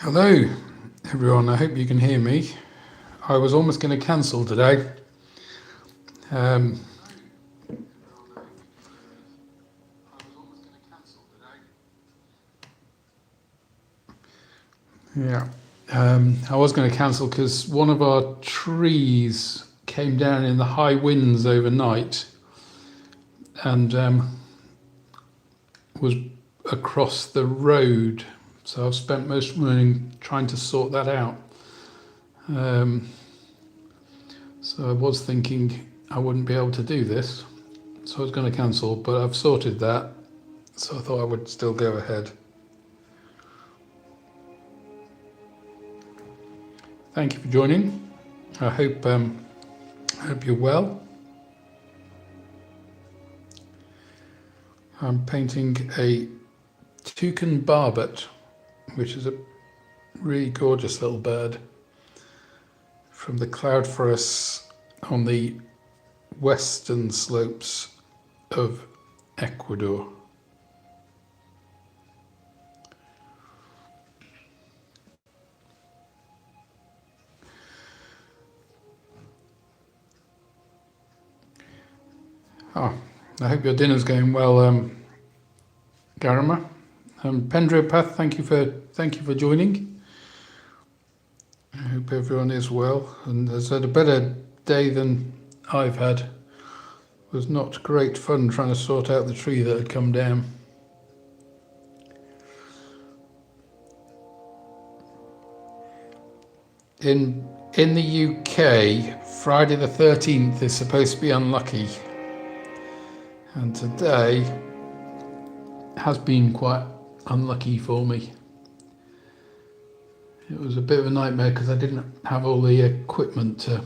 Hello, everyone. I hope you can hear me. I was almost going to cancel today. Um, yeah, I was going to cancel because one of our trees came down in the high winds overnight and was across the road. So I've spent most of the morning trying to sort that out. Um, so I was thinking I wouldn't be able to do this. So I was going to cancel, but I've sorted that. So I thought I would still go ahead. Thank you for joining. I hope you're well. I'm painting a Toucan Barbet, which is a really gorgeous little bird from the cloud forests on the western slopes of Ecuador. Oh, I hope your dinner's going well, Garima. Pendropath, thank you for joining. I hope everyone is well and has had a better day than I've had. It was not great fun trying to sort out the tree that had come down. In the UK, Friday the 13th is supposed to be unlucky, and today has been quite unlucky for me. It was a bit of a nightmare because I didn't have all the equipment to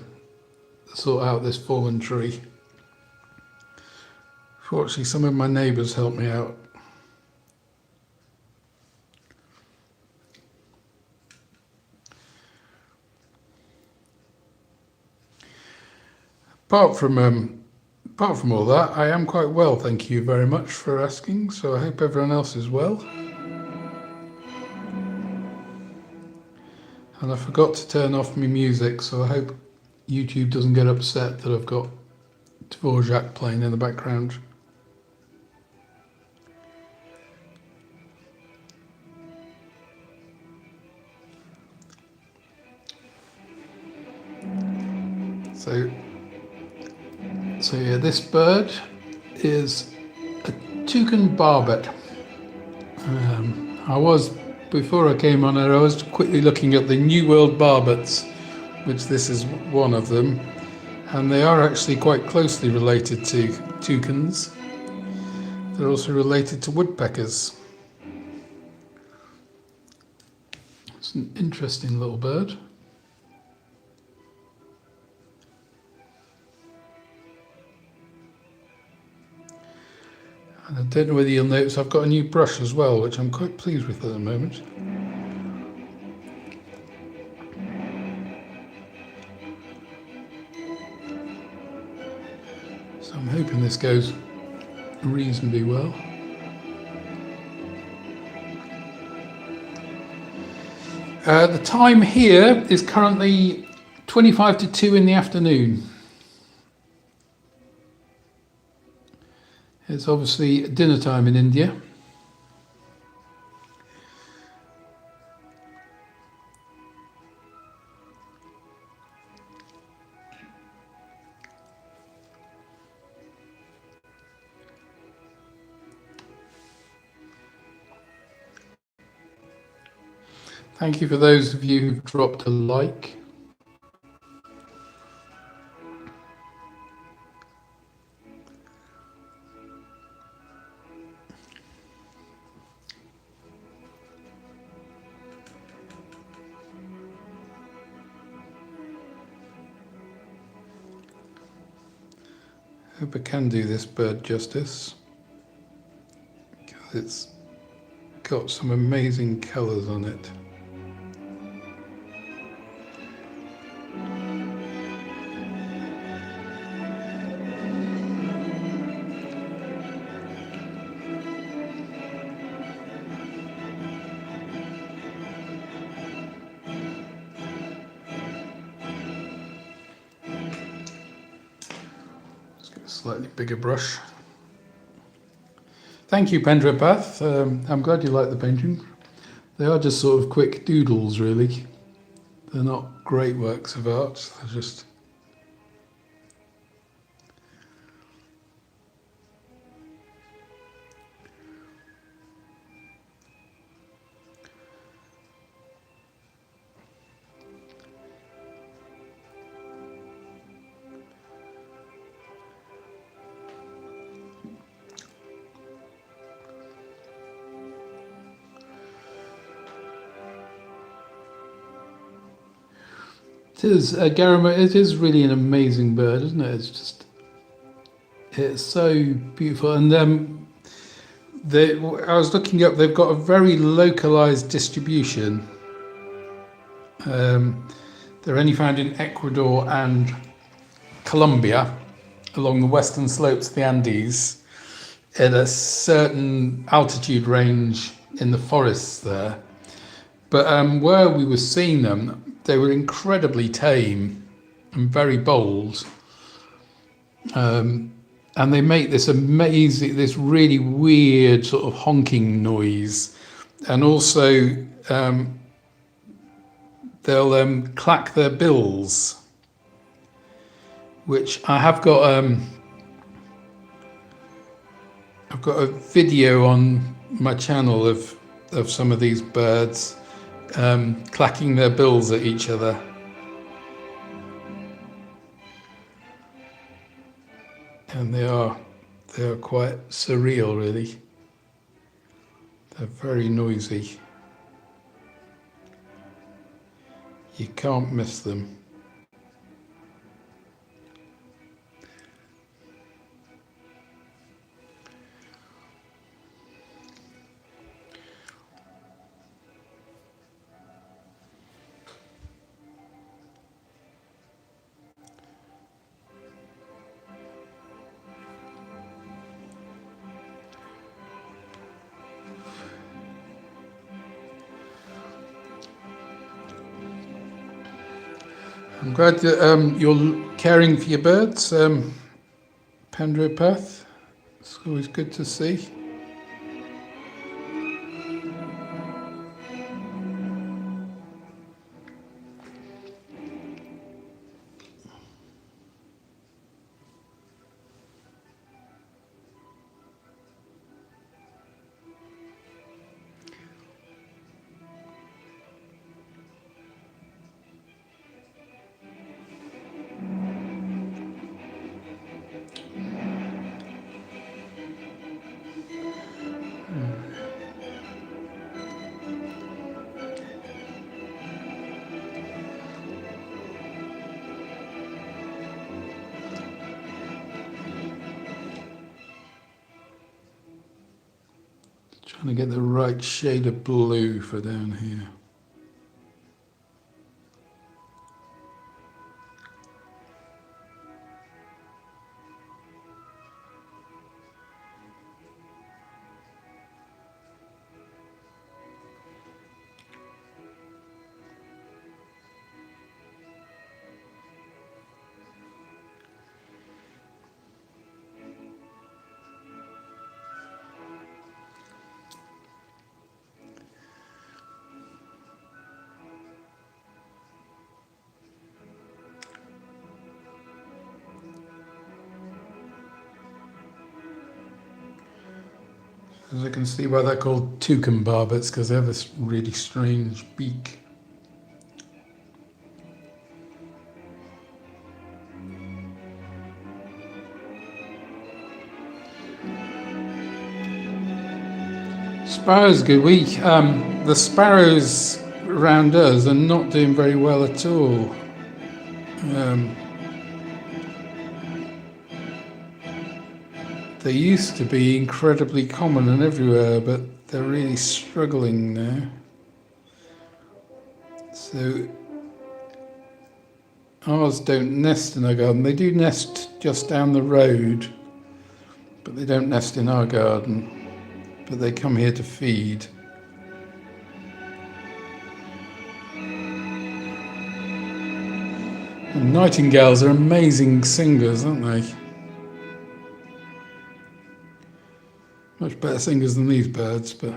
sort out this fallen tree. Fortunately, some of my neighbours helped me out. Apart from all that, I am quite well, thank you very much for asking, so I hope everyone else is well. And I forgot to turn off my music, so I hope YouTube doesn't get upset that I've got Dvorak playing in the background. So yeah, this bird is a Toucan Barbet. Before I came on here, I was quickly looking at the New World Barbets, which this is one of them, and they are actually quite closely related to toucans. They're also related to woodpeckers. It's an interesting little bird. And I don't know whether you'll notice I've got a new brush as well, which I'm quite pleased with at the moment. So I'm hoping this goes reasonably well. The time here is currently 25 to 2 in the afternoon. It's obviously dinner time in India. Thank you for those of you who've dropped a like. Hope I can do this bird justice, because it's got some amazing colours on it. Slightly bigger brush. Thank you, Pendrapath. I'm glad you like the painting. They are just sort of quick doodles, really. They're not great works of art. They're just... It is, Garama, it is really an amazing bird, isn't it? It's so beautiful. And I was looking up, they've got a very localized distribution. They're only found in Ecuador and Colombia, along the western slopes of the Andes, at a certain altitude range in the forests there. But where we were seeing them, they were incredibly tame and very bold. And they make this amazing, this really weird sort of honking noise. And also they'll clack their bills, which I have got, I've got a video on my channel of some of these birds clacking their bills at each other. And they are quite surreal, really. They're very noisy. You can't miss them. I'm glad that you're caring for your birds, Pendrapath. It's always good to see. Trying to get the right shade of blue for down here. As I can see why they're called Toucan Barbets, because they have this really strange beak. Sparrows good. The sparrows around us are not doing very well at all. They used to be incredibly common and everywhere, but they're really struggling now. So ours don't nest in our garden. They do nest just down the road, but they don't nest in our garden. But they come here to feed. And nightingales are amazing singers, aren't they? Much better singers than these birds, but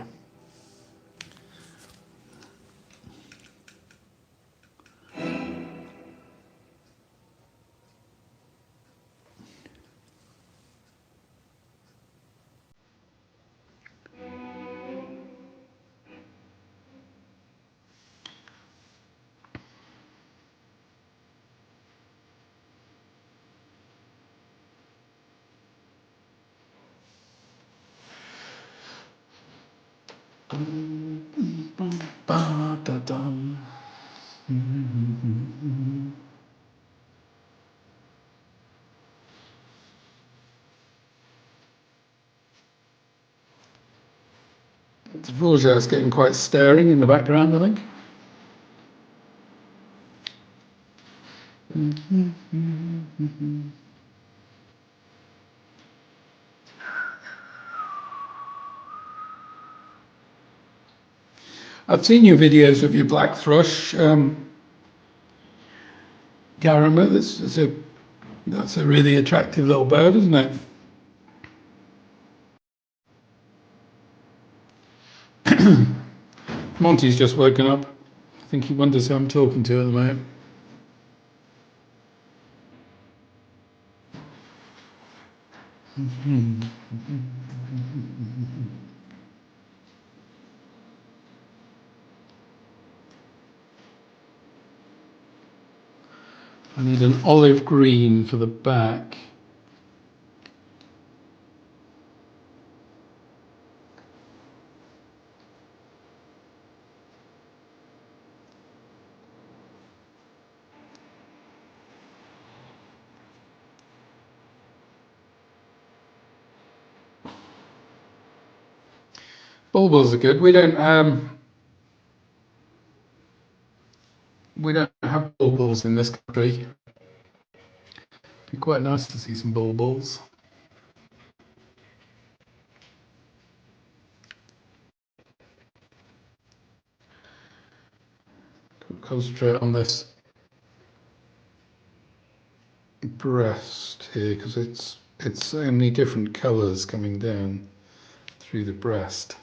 ba-da-dum. The Borgia is getting quite stirring in the background, I think. I've seen your videos of your black thrush, Garama. That's a really attractive little bird, isn't it? Monty's just woken up. I think he wonders who I'm talking to at the moment. I need an olive green for the back. Bulbuls are good. We don't have bulbuls in this country. It'd be quite nice to see some bulbuls. Concentrate on this breast here because it's so many different colours coming down through the breast.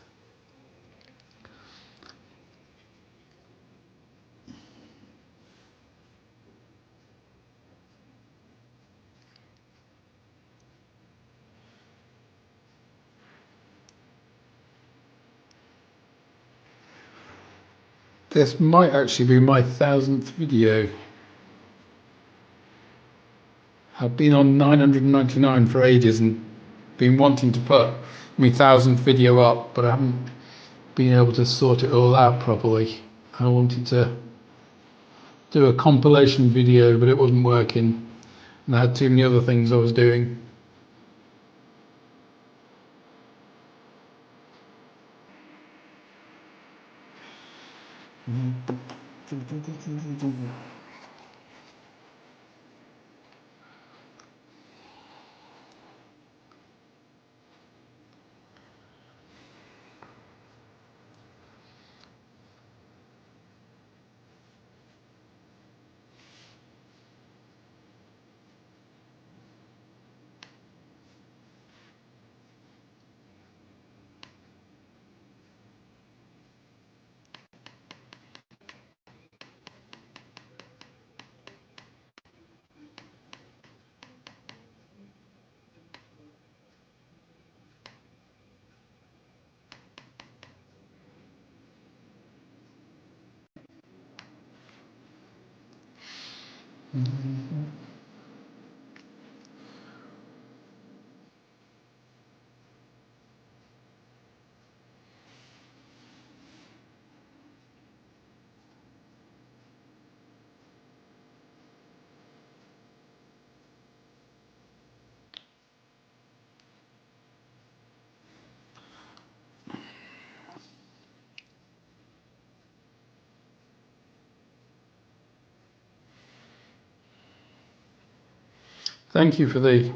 This might actually be my 1000th video. I've been on 999 for ages and been wanting to put my 1000th video up, but I haven't been able to sort it all out properly. I wanted to do a compilation video, but it wasn't working, and I had too many other things I was doing. Thank you for the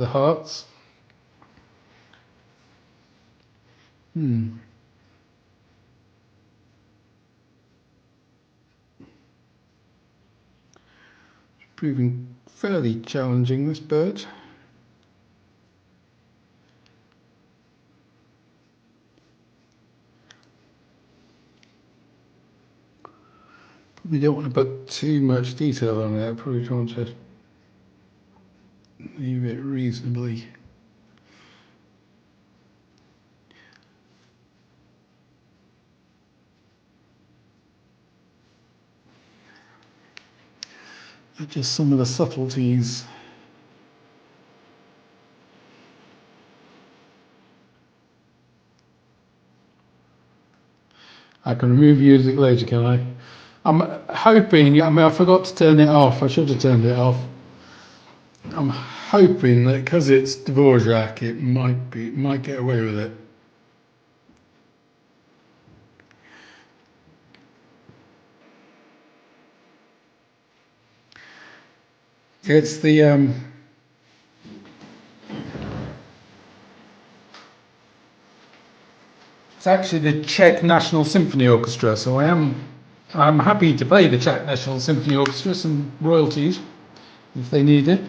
hearts. Proving fairly challenging, this bird. We don't want to put too much detail on it. Probably trying to leave it reasonably. Just some of the subtleties. I can remove music later, can I? I'm hoping, I forgot to turn it off. I should have turned it off. I'm hoping that because it's Dvorak, it might get away with it. It's the it's actually the Czech National Symphony Orchestra, so I'm happy to play the Czech National Symphony Orchestra some royalties if they need it.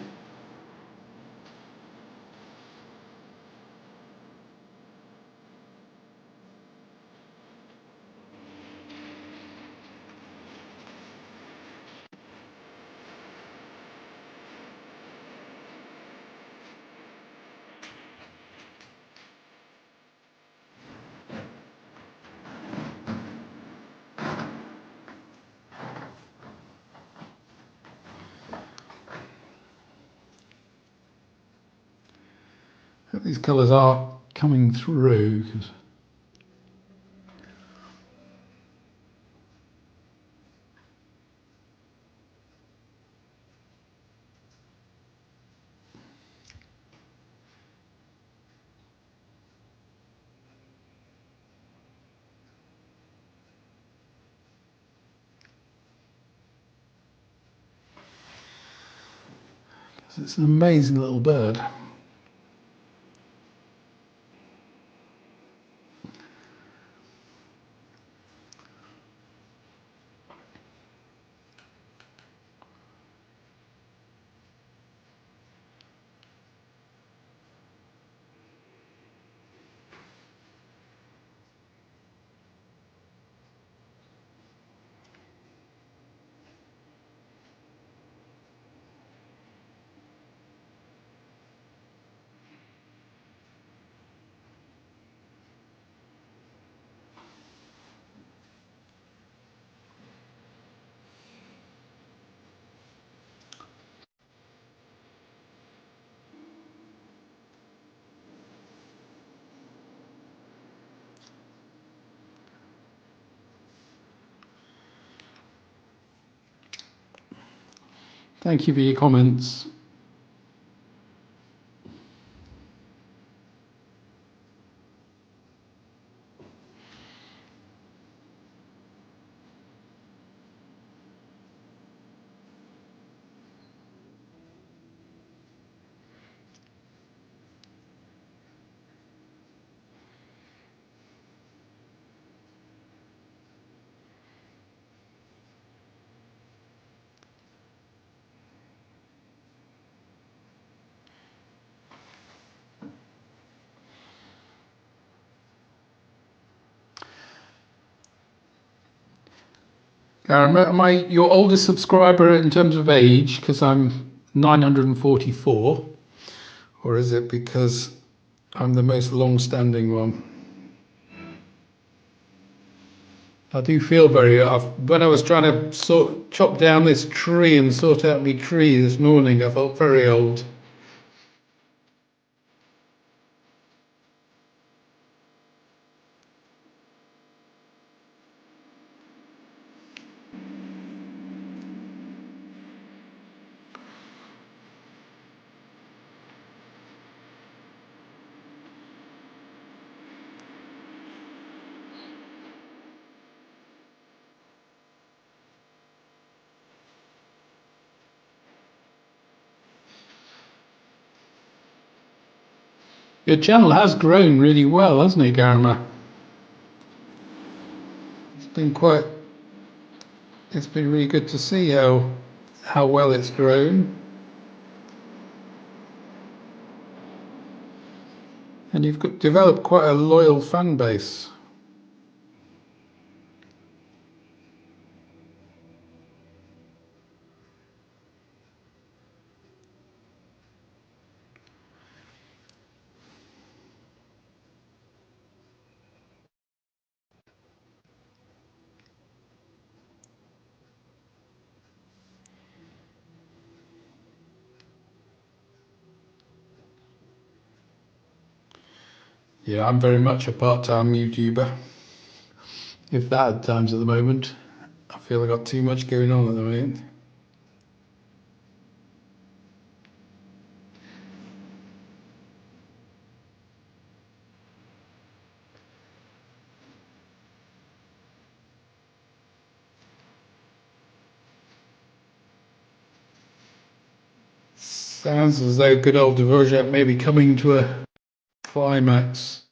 These colours are coming through. It's an amazing little bird. Thank you for your comments. Am I your oldest subscriber in terms of age because I'm 944, or is it because I'm the most long-standing one? I do feel very off. When I was trying to chop down this tree and sort out my tree this morning, I felt very old. Your channel has grown really well, hasn't it, Garma? It's been quite. It's been really good to see how well it's grown. And you've developed quite a loyal fan base. Yeah, I'm very much a part-time YouTuber. If that at times at the moment. I feel I got too much going on at the moment. Sounds as though good old Dvorak may be coming to a climax.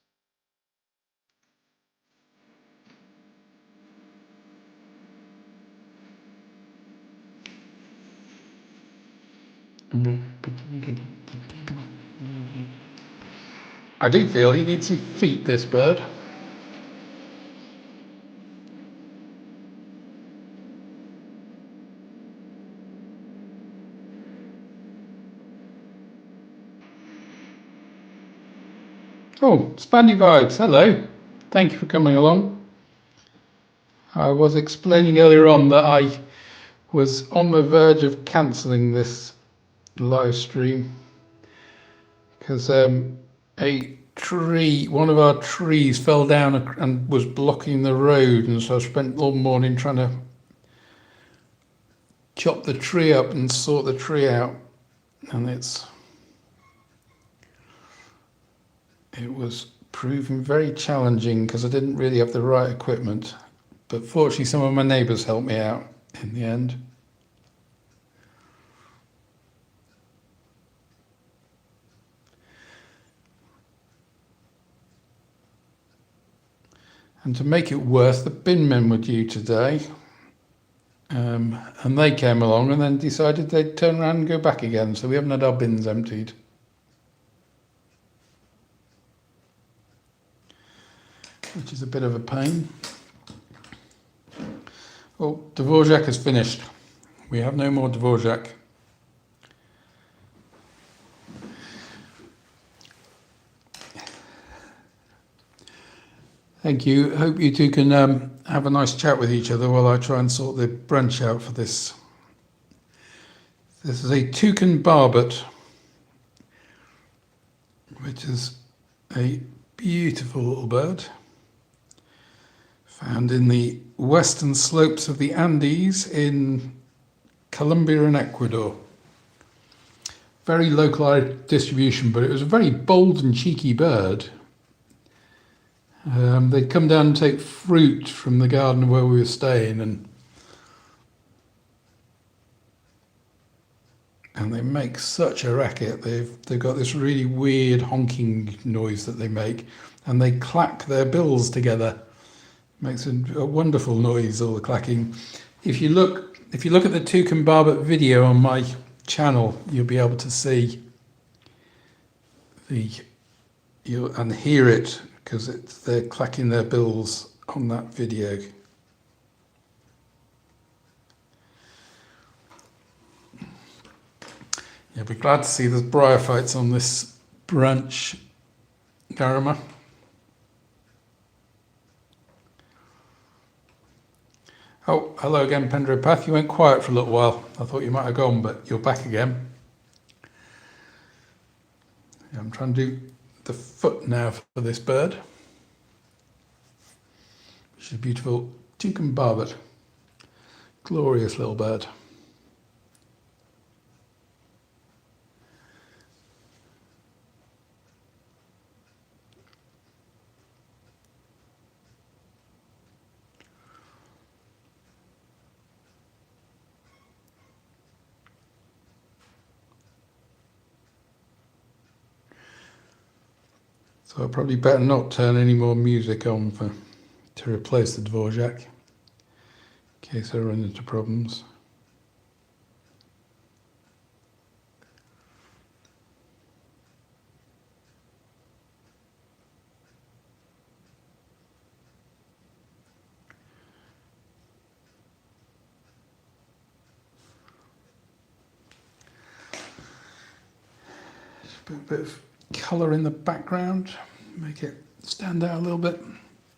I do feel he needs some feet, this bird. Oh, Spandy Vibes, hello. Thank you for coming along. I was explaining earlier on that I was on the verge of cancelling this live stream because a tree, one of our trees fell down and was blocking the road, and so I spent all morning trying to chop the tree up and sort the tree out, and it was proving very challenging because I didn't really have the right equipment, but fortunately some of my neighbours helped me out in the end. And to make it worse, the bin men were due today, and they came along and then decided they'd turn around and go back again, so we haven't had our bins emptied. Which is a bit of a pain. Well, Dvorak is finished. We have no more Dvorak. Thank you. Hope you two can have a nice chat with each other while I try and sort the branch out for this. This is a Toucan Barbet, which is a beautiful little bird found in the western slopes of the Andes in Colombia and Ecuador. Very localized distribution, but it was a very bold and cheeky bird. They'd come down and take fruit from the garden where we were staying, and they make such a racket. They've got this really weird honking noise that they make, and they clack their bills together. Makes a wonderful noise, all the clacking. If you look at the Toucan Barbet video on my channel, you'll be able to see and hear it, because they're clacking their bills on that video. You'll be glad to see there's bryophytes on this branch, Garima. Oh, hello again, Pendropath. You went quiet for a little while. I thought you might have gone, but you're back again. Yeah, I'm trying to do the foot now for this bird, which is a beautiful Toucan Barbet. Glorious little bird. So I probably better not turn any more music on to replace the Dvorak, in case I run into problems. Just put a bit of colour in the background, make it stand out a little bit.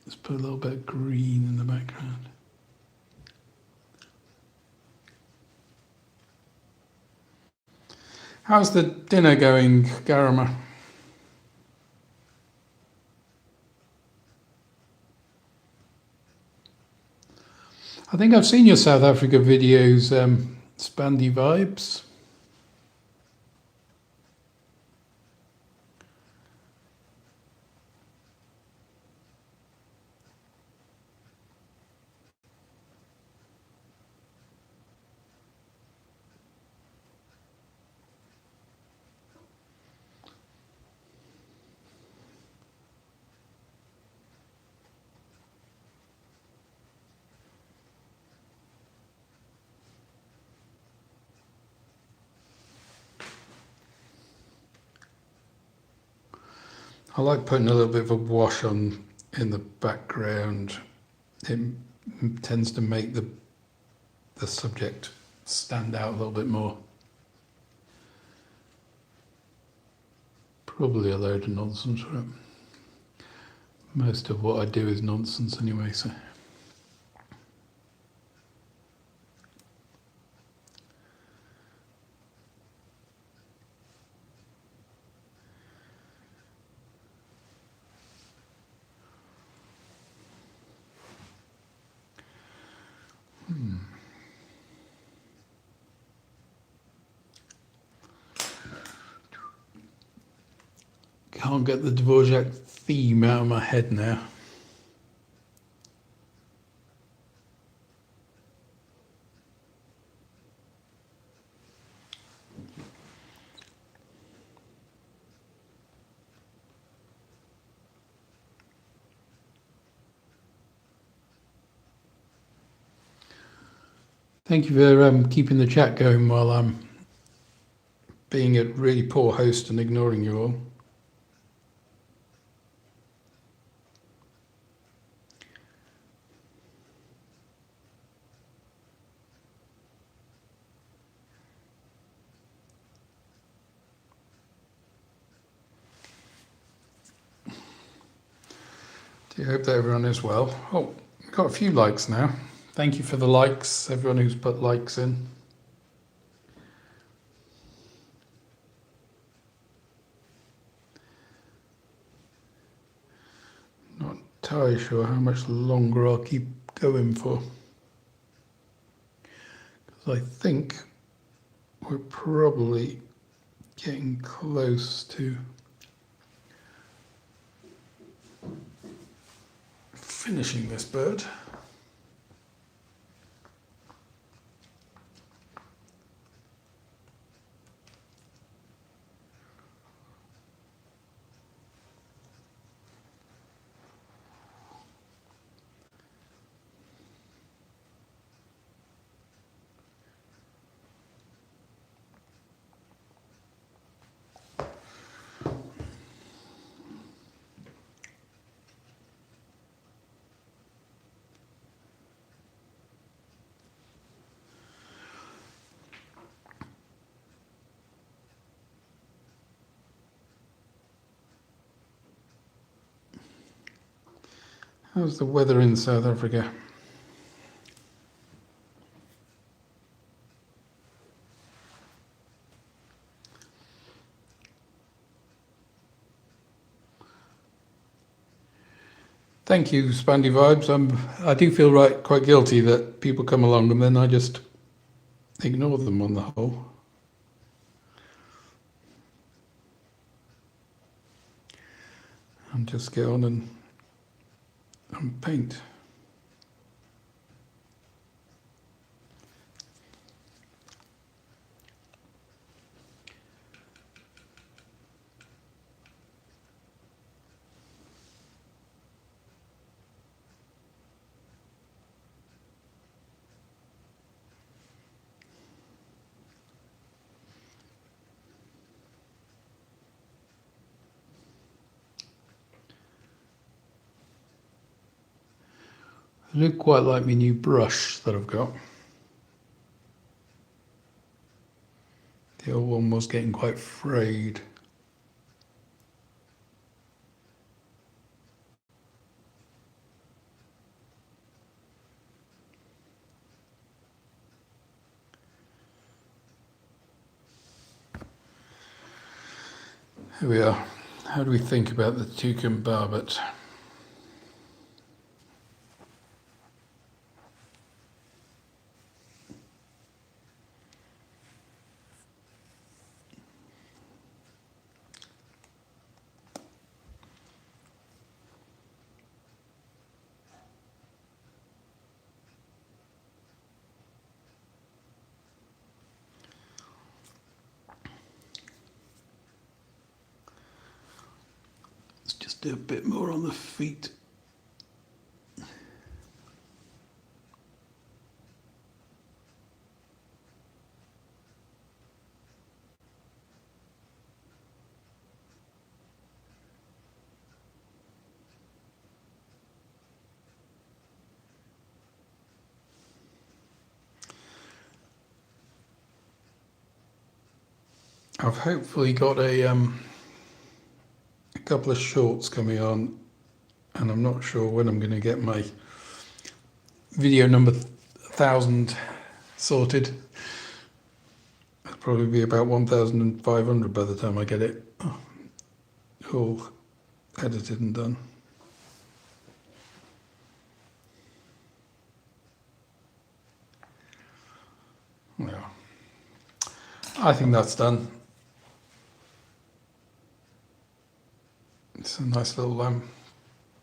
Let's put a little bit of green in the background. How's the dinner going, Garima? I think I've seen your South Africa videos, Spandy Vibes. I like putting a little bit of a wash on in the background. It tends to make the subject stand out a little bit more. Probably a load of nonsense, right? Most of what I do is nonsense anyway, so. Can't get the Dvorak theme out of my head now. Thank you for keeping the chat going while I'm being a really poor host and ignoring you all. I hope that everyone is well. Oh, we've got a few likes now. Thank you for the likes, everyone who's put likes in. Not entirely sure how much longer I'll keep going for. Because I think we're probably getting close to finishing this bird. How's the weather in South Africa? Thank you, Spandy Vibes. I do feel quite guilty that people come along and then I just ignore them on the whole. And just get on and paint. I do quite like my new brush that I've got. The old one was getting quite frayed. Here we are. How do we think about the Toucan Barbet? do a bit more on the feet. I've hopefully got a couple of shorts coming on, and I'm not sure when I'm going to get my video number 1000 sorted. It'll probably be about 1500 by the time I get it all edited and done. Yeah, I think that's done. It's a nice little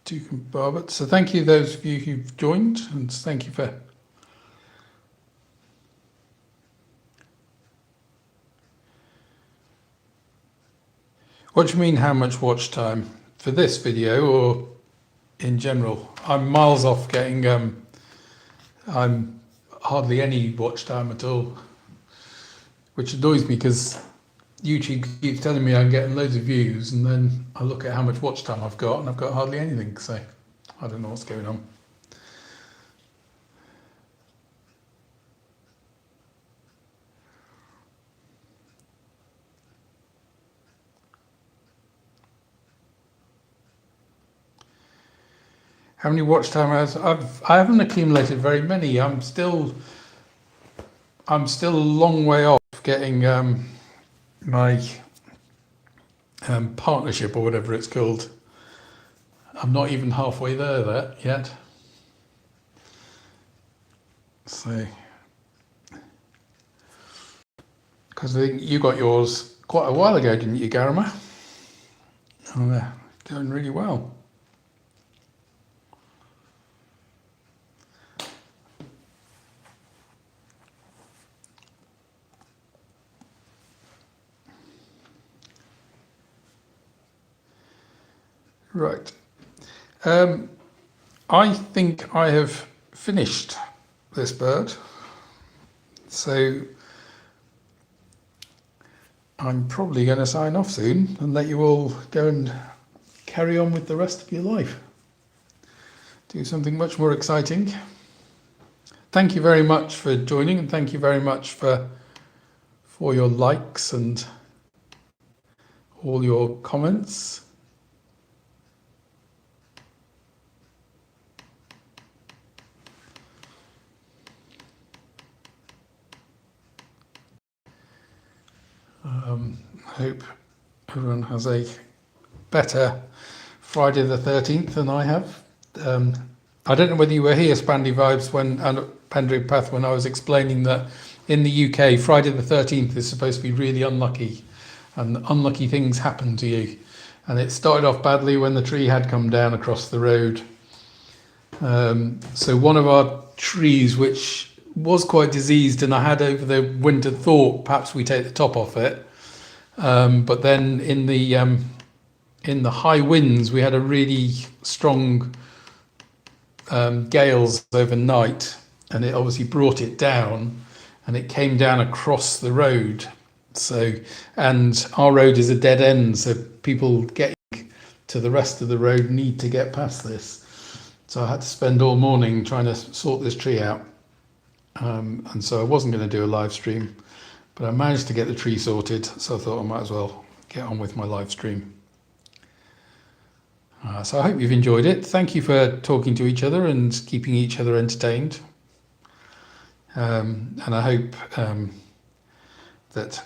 Toucan Barbet. So thank you those of you who've joined, and thank you for what do you mean how much watch time? For this video or in general? I'm miles off getting I'm hardly any watch time at all, which annoys me because YouTube keeps telling me I'm getting loads of views, and then I look at how much watch time I've got and I've got hardly anything, so I don't know what's going on. How many watch time hours? I haven't accumulated very many. I'm still a long way off getting my partnership or whatever it's called. I'm not even halfway there yet. So, because I think you got yours quite a while ago, didn't you, Garima? Oh, they're going really well. Right. I think I have finished this bird. So I'm probably going to sign off soon and let you all go and carry on with the rest of your life. Do something much more exciting. Thank you very much for joining, and thank you very much for your likes and all your comments. I hope everyone has a better Friday the 13th than I have. I don't know whether you were here, Spandy Vibes, and Pendry Path, when I was explaining that in the UK, Friday the 13th is supposed to be really unlucky, and unlucky things happen to you. And it started off badly when the tree had come down across the road. So one of our trees, which was quite diseased, and I had over the winter thought perhaps we take the top off it, but then in the high winds we had a really strong gales overnight, and it obviously brought it down, and it came down across the road. So, and our road is a dead end, so people getting to the rest of the road need to get past this. So I had to spend all morning trying to sort this tree out. And so I wasn't going to do a live stream, but I managed to get the tree sorted, so I thought I might as well get on with my live stream. So I hope you've enjoyed it. Thank you for talking to each other and keeping each other entertained. And I hope that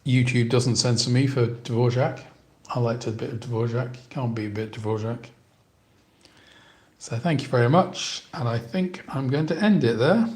YouTube doesn't censor me for Dvorak. I liked a bit of Dvorak. You can't be a bit Dvorak. So thank you very much, and I think I'm going to end it there.